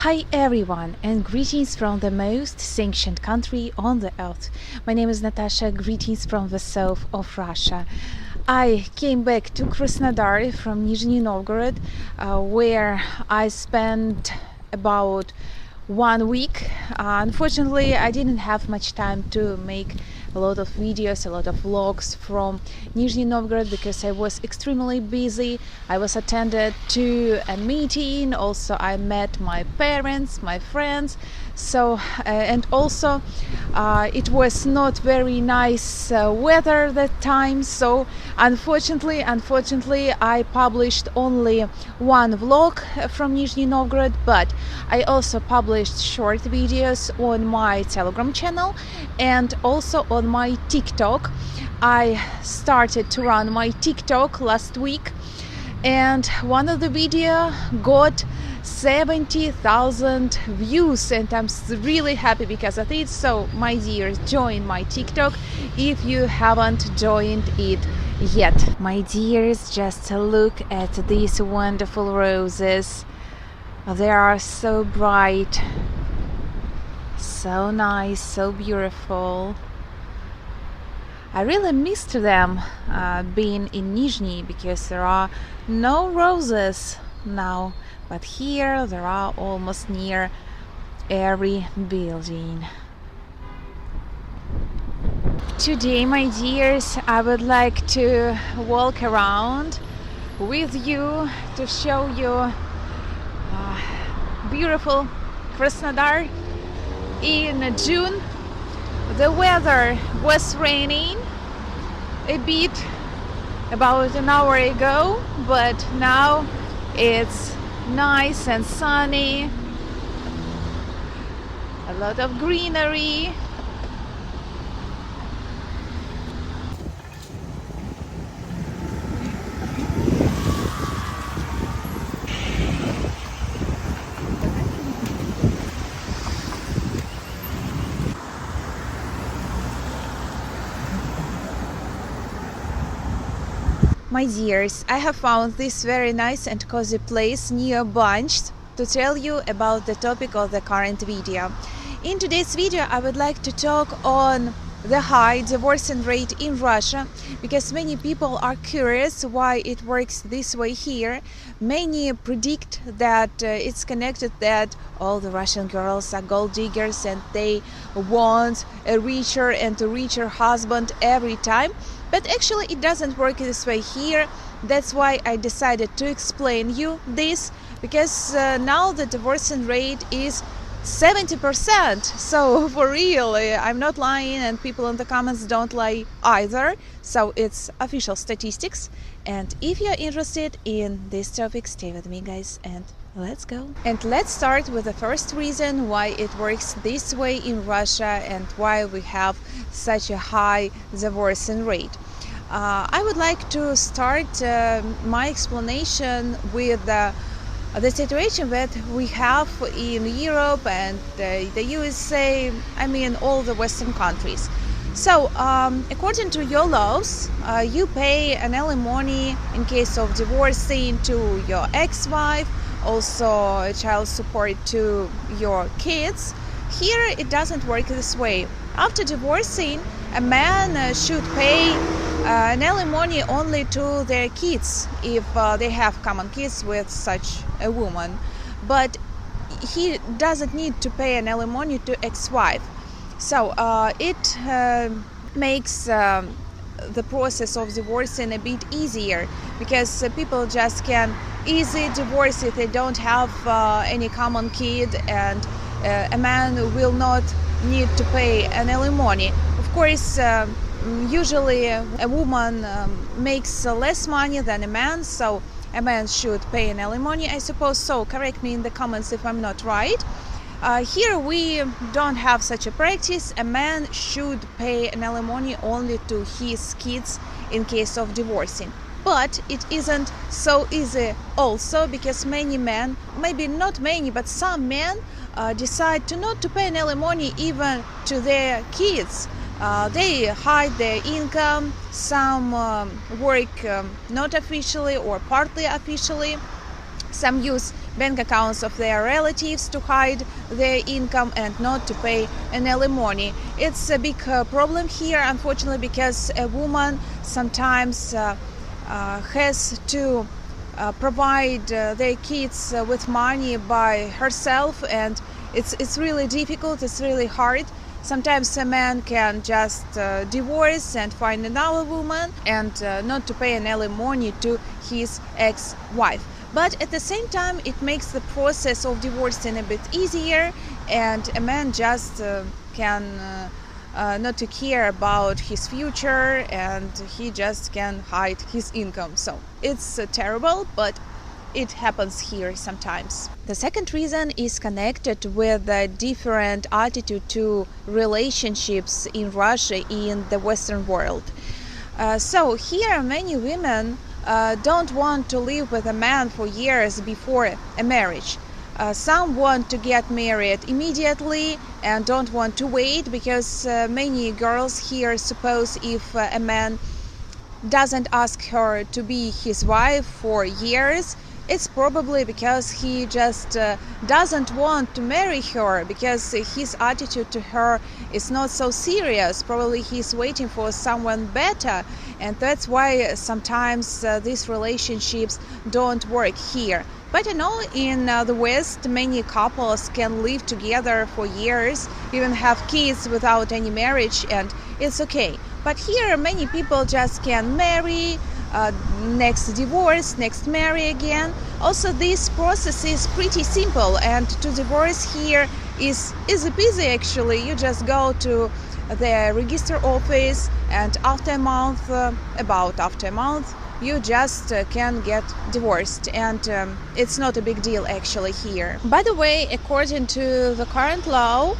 Hi everyone, and greetings from the most sanctioned country on the earth. My name is Natasha, greetings from the south of Russia. I came back to Krasnodar from Nizhny Novgorod, where I spent about 1 week. Unfortunately, I didn't have much time to make a lot of videos, a lot of vlogs from Nizhny Novgorod because I was extremely busy. I was attended to a meeting. Also, I met my parents, my friends. And also it was not very nice weather that time. So unfortunately, I published only one vlog from Nizhny Novgorod, but I also published short videos on my Telegram channel and also on my TikTok. I started to run my TikTok last week, and one of the video got 70,000 views, and I'm really happy because of it. So my dears, join my TikTok if you haven't joined it yet. My dears, just look at these wonderful roses. They are so bright, so nice, so beautiful. I really missed them being in Nizhny because there are no roses now, but here there are almost near every building. Today, my dears, I would like to walk around with you to show you beautiful Krasnodar in June. The weather was raining a bit about an hour ago, but now it's nice and sunny, a lot of greenery. My dears, I have found this very nice and cozy place near Bunch to tell you about the topic of the current video. In today's video, I would like to talk on the high divorcing rate in Russia, because many people are curious why it works this way here. Many predict that it's connected that all the Russian girls are gold diggers and they want a richer and a richer husband every time. But actually it doesn't work this way here. That's why I decided to explain you this, because now the divorcing rate is 70%. So for real, I'm not lying, and people in the comments don't lie either. So it's official statistics. And if you're interested in this topic, stay with me, guys, and let's go. And let's start with the first reason why it works this way in Russia and why we have such a high divorcing rate. I would like to start my explanation with the situation that we have in Europe and the USA, I mean all the Western countries. So according to your laws, you pay an alimony in case of divorcing to your ex-wife, also child support to your kids. Here it doesn't work this way. After divorcing, a man should pay an alimony only to their kids if they have common kids with such a woman, but he doesn't need to pay an alimony to ex-wife. So it makes the process of divorcing a bit easier, because people just can easily divorce if they don't have any common kid, and a man will not need to pay an alimony. Of course, usually a woman makes less money than a man, so a man should pay an alimony, I suppose. So correct me in the comments if I'm not right. Here we don't have such a practice. A man should pay an alimony only to his kids in case of divorcing. But it isn't so easy also, because many men, maybe not many, but some men decide to not to pay an alimony even to their kids. They hide their income. Some work not officially or partly officially. Some use bank accounts of their relatives to hide their income and not to pay an alimony. It's a big problem here, unfortunately, because a woman sometimes has to provide their kids with money by herself, and it's really difficult, it's really hard. Sometimes a man can just divorce and find another woman and not to pay an alimony to his ex-wife. But at the same time, it makes the process of divorcing a bit easier, and a man just can not to care about his future, and he just can hide his income. So it's terrible, but it happens here sometimes. The second reason is connected with a different attitude to relationships in Russia, in the Western world. So here many women don't want to live with a man for years before a marriage. Some want to get married immediately and don't want to wait, because many girls here suppose if a man doesn't ask her to be his wife for years, it's probably because he just doesn't want to marry her, because his attitude to her is not so serious. Probably he's waiting for someone better, and that's why sometimes these relationships don't work here. But I know in the West, many couples can live together for years, even have kids without any marriage, and it's okay. But here many people just can marry, next divorce, next marry again. Also, this process is pretty simple, and to divorce here is easy peasy actually. You just go to the register office, and after a month, you just can get divorced, and it's not a big deal actually here. By the way, according to the current law,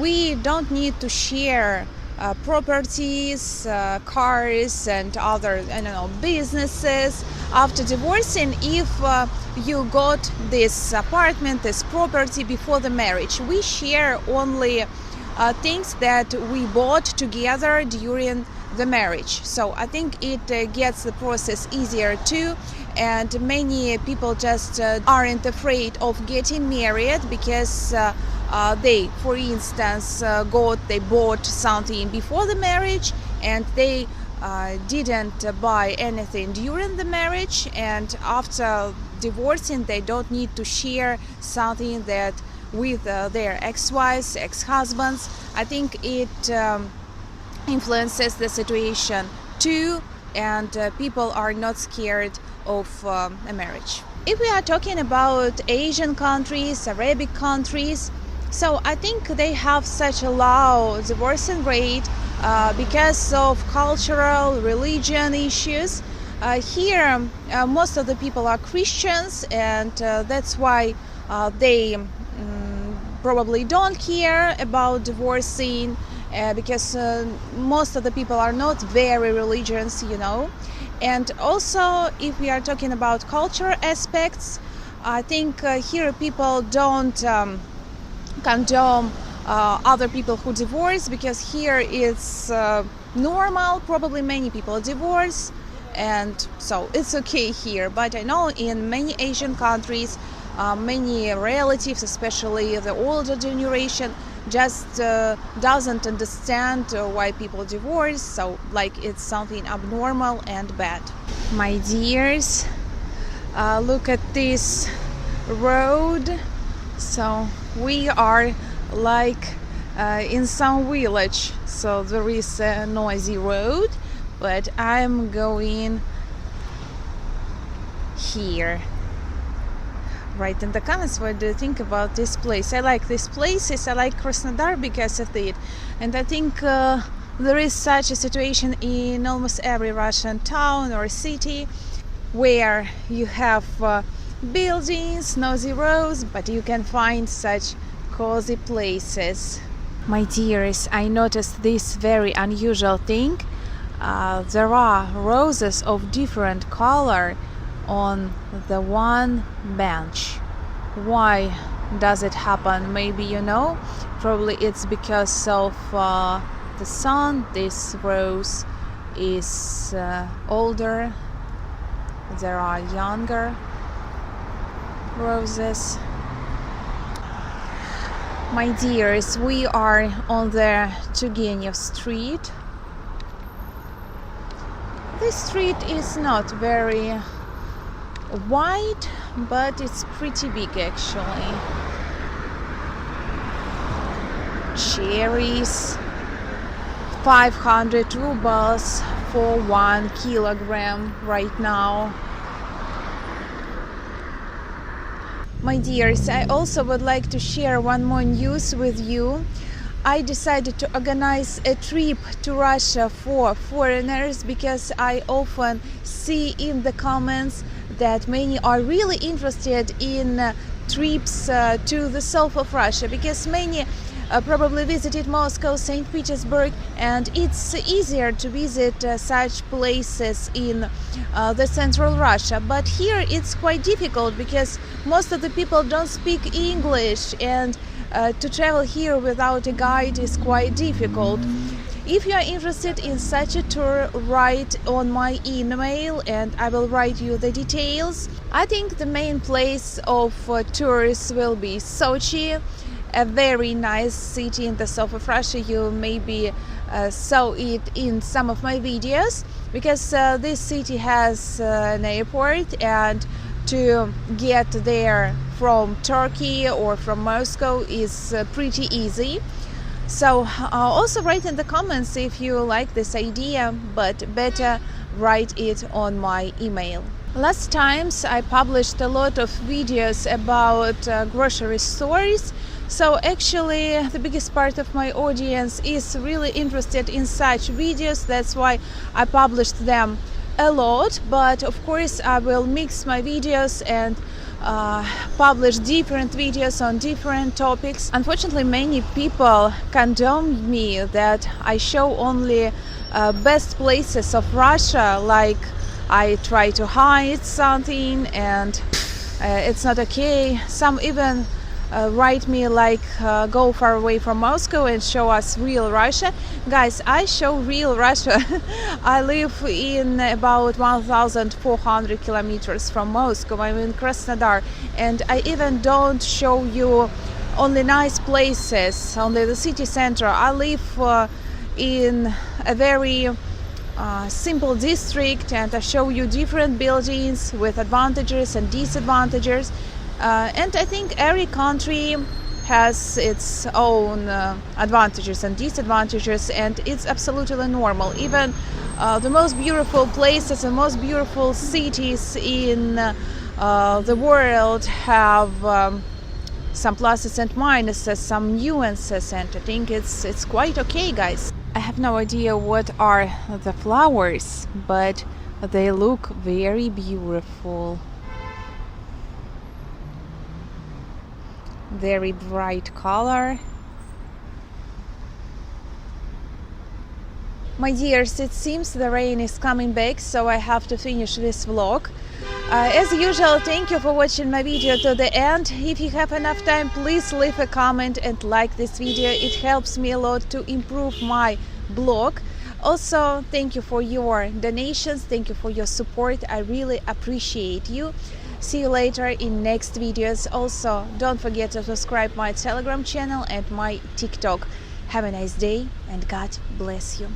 we don't need to share properties, cars, and other, businesses after divorcing if you got this apartment, this property before the marriage. We share only things that we bought together during the marriage. So I think it gets the process easier too, and many people just aren't afraid of getting married because they, for instance, they bought something before the marriage, and they didn't buy anything during the marriage, and after divorcing they don't need to share something that with their ex-wives, ex-husbands. I think it influences the situation too, and people are not scared of a marriage. If we are talking about Asian countries, Arabic countries, so I think they have such a low divorcing rate because of cultural, religion issues. Here, most of the people are Christians, and that's why they probably don't care about divorcing, because most of the people are not very religious, And also, if we are talking about cultural aspects, I think here people don't condone other people who divorce, because here it's normal. Probably many people divorce, and so it's okay here. But I know in many Asian countries, many relatives, especially the older generation, just doesn't understand why people divorce, so like it's something abnormal and bad. My dears, look at this road. So we are like in some village, so there is a noisy road, but I'm going here. Write in the comments, what do you think about this place? I like these places. I like Krasnodar because of it, and I think there is such a situation in almost every Russian town or city where you have buildings, noisy roads, but you can find such cozy places. My dears, I noticed this very unusual thing. There are roses of different color on the one bench. Why does it happen? Maybe you know. Probably it's because of the sun. This rose is older, there are younger roses. My dears, we are on the Turgenev Street. This street is not very wide, but it's pretty big actually. Cherries, 500 rubles for 1 kilogram right now. My dears, I also would like to share one more news with you. I decided to organize a trip to Russia for foreigners because I often see in the comments that many are really interested in trips to the south of Russia, because many probably visited Moscow, St. Petersburg, and it's easier to visit such places in the central Russia. But here it's quite difficult because most of the people don't speak English, and to travel here without a guide is quite difficult. If you are interested in such a tour, write on my email and I will write you the details. I think the main place of tours will be Sochi, a very nice city in the south of Russia. You maybe saw it in some of my videos, because this city has an airport, and to get there from Turkey or from Moscow is pretty easy. So also write in the comments if you like this idea, but better write it on my email. Last times I published a lot of videos about grocery stores, so actually the biggest part of my audience is really interested in such videos. That's why I published them a lot, but of course I will mix my videos and publish different videos on different topics. Unfortunately, many people condemn me that I show only best places of Russia, like I try to hide something and it's not okay. Some even write me like go far away from Moscow and show us real Russia. Guys, I show real Russia. I live in about 1,400 kilometers from Moscow. I'm in Krasnodar, and I even don't show you only nice places, only the city center. I live in a very simple district, and I show you different buildings with advantages and disadvantages. And I think every country has its own advantages and disadvantages, and it's absolutely normal. Even the most beautiful places and most beautiful cities in the world have some pluses and minuses, some nuances, and I think it's quite okay, guys. I have no idea what are the flowers, but they look very beautiful. Very bright color. My dears, it seems the rain is coming back, so I have to finish this vlog. As usual, thank you for watching my video to the end. If you have enough time, please leave a comment and like this video. It helps me a lot to improve my blog. Also, thank you for your donations, thank you for your support. I really appreciate you. See you later in next videos. Also, don't forget to subscribe my Telegram channel and my TikTok. Have a nice day and God bless you.